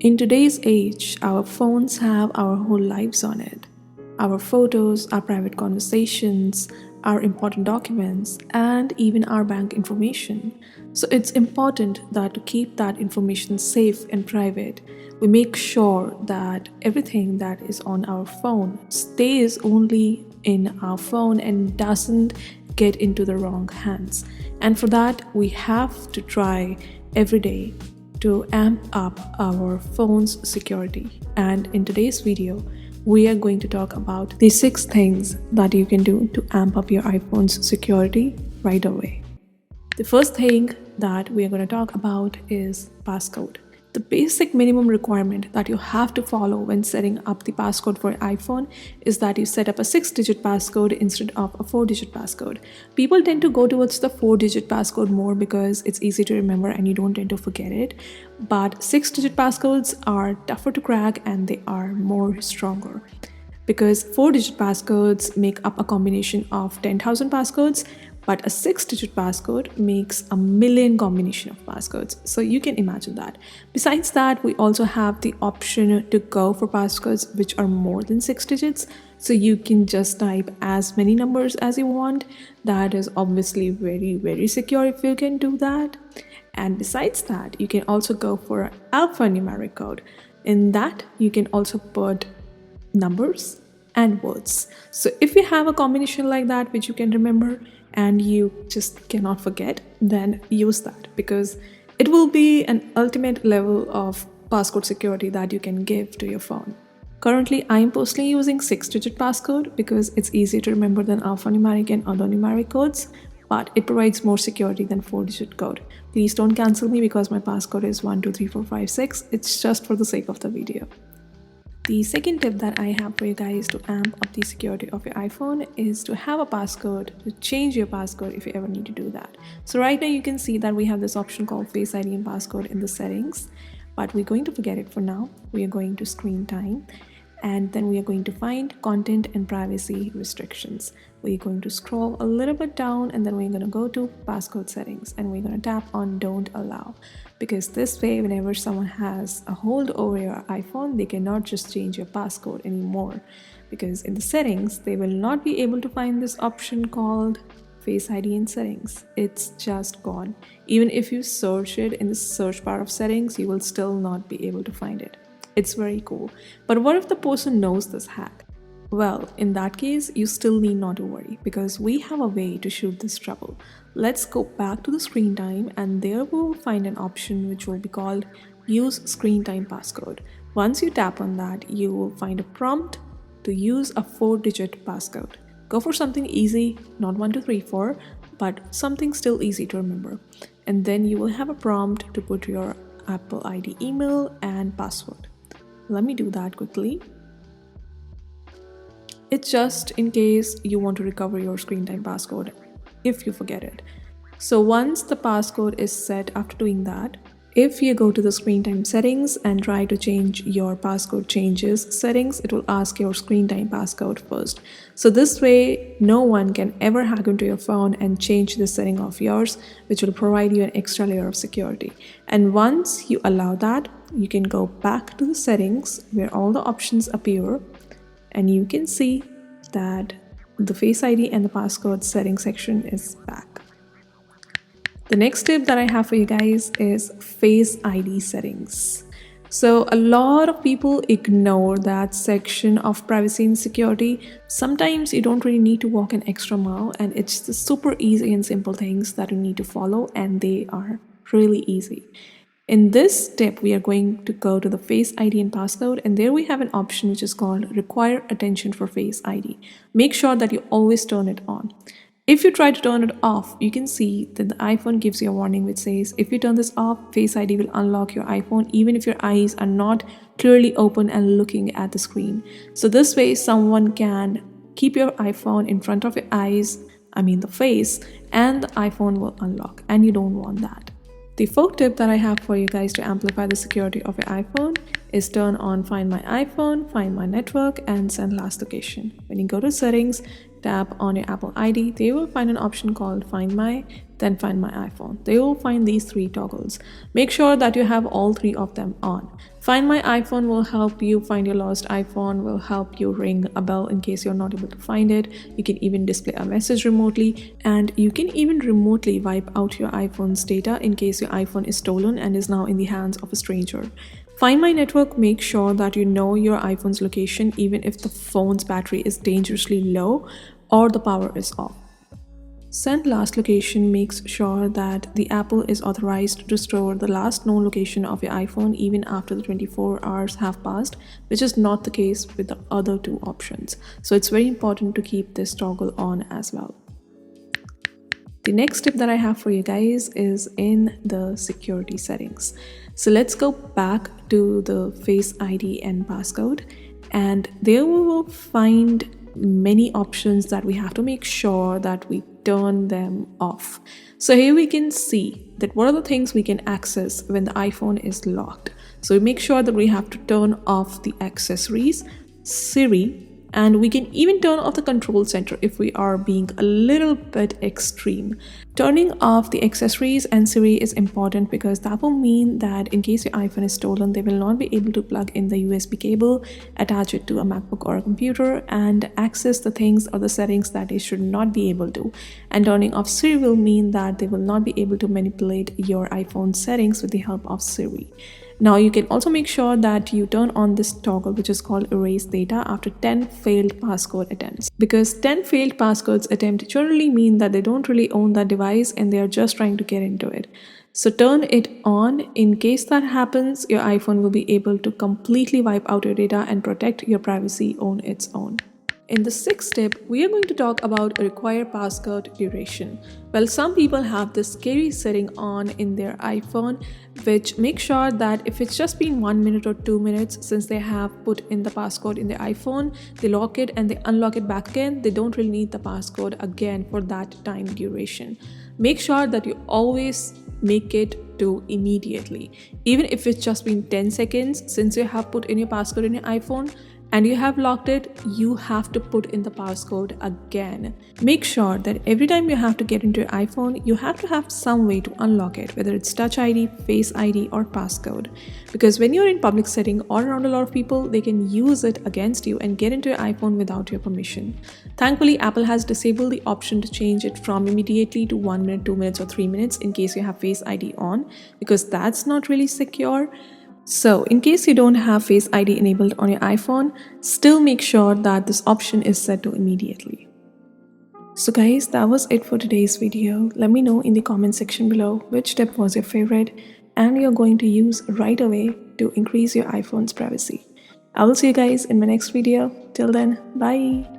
In today's age, our phones have our whole lives on it. Our photos, our private conversations, our important documents, and even our bank information. So it's important that to keep that information safe and private, we make sure that everything that is on our phone stays only in our phone and doesn't get into the wrong hands. And for that, we have to try every day to amp up our phone's security. And in today's video, we are going to talk about the 6 things that you can do to amp up your iPhone's security right away. The first thing that we are going to talk about is passcode. The basic minimum requirement that you have to follow when setting up the passcode for iPhone is that you set up a 6-digit passcode instead of a 4-digit passcode. People tend to go towards the 4-digit passcode more because it's easy to remember and you don't tend to forget it. But 6-digit passcodes are tougher to crack and they are more stronger, because 4-digit passcodes make up a combination of 10,000 passcodes, but a 6-digit passcode makes a million combination of passcodes. So you can imagine that. Besides that, we also have the option to go for passcodes which are more than 6 digits. So you can just type as many numbers as you want. That is obviously very secure if you can do that. And besides that, you can also go for alphanumeric code. In that, you can also put numbers and words. So if you have a combination like that which you can remember and you just cannot forget, then use that, because it will be an ultimate level of passcode security that you can give to your phone. Currently, I am personally using 6-digit passcode because it's easier to remember than alphanumeric and other numeric codes, but it provides more security than 4-digit code. Please don't cancel me because my passcode is 123456. It's just for the sake of the video. The second tip that I have for you guys to amp up the security of your iPhone is to have a passcode, to change your passcode if you ever need to do that. So right now you can see that we have this option called Face ID and passcode in the settings, but we're going to forget it for now. We are going to screen time, and then we are going to find content and privacy restrictions. We're going to scroll a little bit down, and then we're going to go to passcode settings, and we're going to tap on don't allow, because this way whenever someone has a hold over your iPhone, they cannot just change your passcode anymore, because in the settings they will not be able to find this option called Face ID in settings. It's just gone. Even if you search it in the search bar of settings, you will still not be able to find it. It's very cool. But what if the person knows this hack? Well, in that case, you still need not to worry, because we have a way to shoot this trouble. Let's go back to the screen time, and there we will find an option which will be called Use Screen Time Passcode. Once you tap on that, you will find a prompt to use a 4-digit passcode. Go for something easy, not 1, 2, 3, 4, but something still easy to remember. And then you will have a prompt to put your Apple ID email and password. Let me do that quickly. It's just in case you want to recover your screen time passcode if you forget it. So once the passcode is set, after doing that, if you go to the screen time settings and try to change your passcode changes settings, it will ask your screen time passcode first. So this way, no one can ever hack into your phone and change this setting of yours, which will provide you an extra layer of security. And once you allow that, you can go back to the settings where all the options appear, and you can see that the Face ID and the passcode setting section is back. The next tip that I have for you guys is Face ID settings. So a lot of people ignore that section of privacy and security. Sometimes you don't really need to walk an extra mile, and it's the super easy and simple things that you need to follow, and they are really easy. In this tip, we are going to go to the Face ID and passcode, and there we have an option which is called Require Attention for Face ID. Make sure that you always turn it on. If you try to turn it off, you can see that the iPhone gives you a warning which says, if you turn this off, Face ID will unlock your iPhone even if your eyes are not clearly open and looking at the screen. So this way, someone can keep your iPhone in front of your eyes, the face, and the iPhone will unlock, and you don't want that. The fourth tip that I have for you guys to amplify the security of your iPhone is turn on Find My iPhone, Find My Network, and Send Last Location. When you go to settings, tap on your Apple ID, they will find an option called Find My, then Find My iPhone. They will find these three toggles. Make sure that you have all three of them on. Find My iPhone will help you find your lost iPhone, will help you ring a bell in case you're not able to find it. You can even display a message remotely, and you can even remotely wipe out your iPhone's data in case your iPhone is stolen and is now in the hands of a stranger. Find My Network makes sure that you know your iPhone's location even if the phone's battery is dangerously low or the power is off. Send Last Location makes sure that the Apple is authorized to store the last known location of your iPhone even after the 24 hours have passed, which is not the case with the other two options. So it's very important to keep this toggle on as well. The next tip that I have for you guys is in the security settings. So let's go back to the Face ID and passcode, and there we will find many options that we have to make sure that we turn them off. So here we can see that what are the things we can access when the iPhone is locked. So we make sure that we have to turn off the accessories, Siri, and we can even turn off the control center if we are being a little bit extreme. Turning off the accessories and Siri is important because that will mean that in case your iPhone is stolen, they will not be able to plug in the USB cable, attach it to a MacBook or a computer, and access the things or the settings that they should not be able to. And turning off Siri will mean that they will not be able to manipulate your iPhone settings with the help of Siri. Now you can also make sure that you turn on this toggle which is called Erase Data after 10 failed passcode attempts, because 10 failed passcodes attempt generally mean that they don't really own that device and they are just trying to get into it. So turn it on. In case that happens, your iPhone will be able to completely wipe out your data and protect your privacy on its own. In the sixth tip, we are going to talk about a required passcode duration. Well, some people have this scary setting on in their iPhone, which makes sure that if it's just been 1 minute or 2 minutes since they have put in the passcode in their iPhone, they lock it and they unlock it back again, they don't really need the passcode again for that time duration. Make sure that you always make it to immediately. Even if it's just been 10 seconds since you have put in your passcode in your iPhone, and you have locked it, you have to put in the passcode again. Make sure that every time you have to get into your iPhone, you have to have some way to unlock it, whether it's Touch ID, Face ID, or passcode. Because when you're in public setting or around a lot of people, they can use it against you and get into your iPhone without your permission. Thankfully, Apple has disabled the option to change it from immediately to 1 minute, 2 minutes, or 3 minutes in case you have Face ID on, because that's not really secure. So, in case you don't have Face ID enabled on your iPhone, still make sure that this option is set to immediately. So guys, that was it for today's video. Let me know in the comment section below which tip was your favorite and you're going to use right away to increase your iPhone's privacy. I will see you guys in my next video. Till then, bye!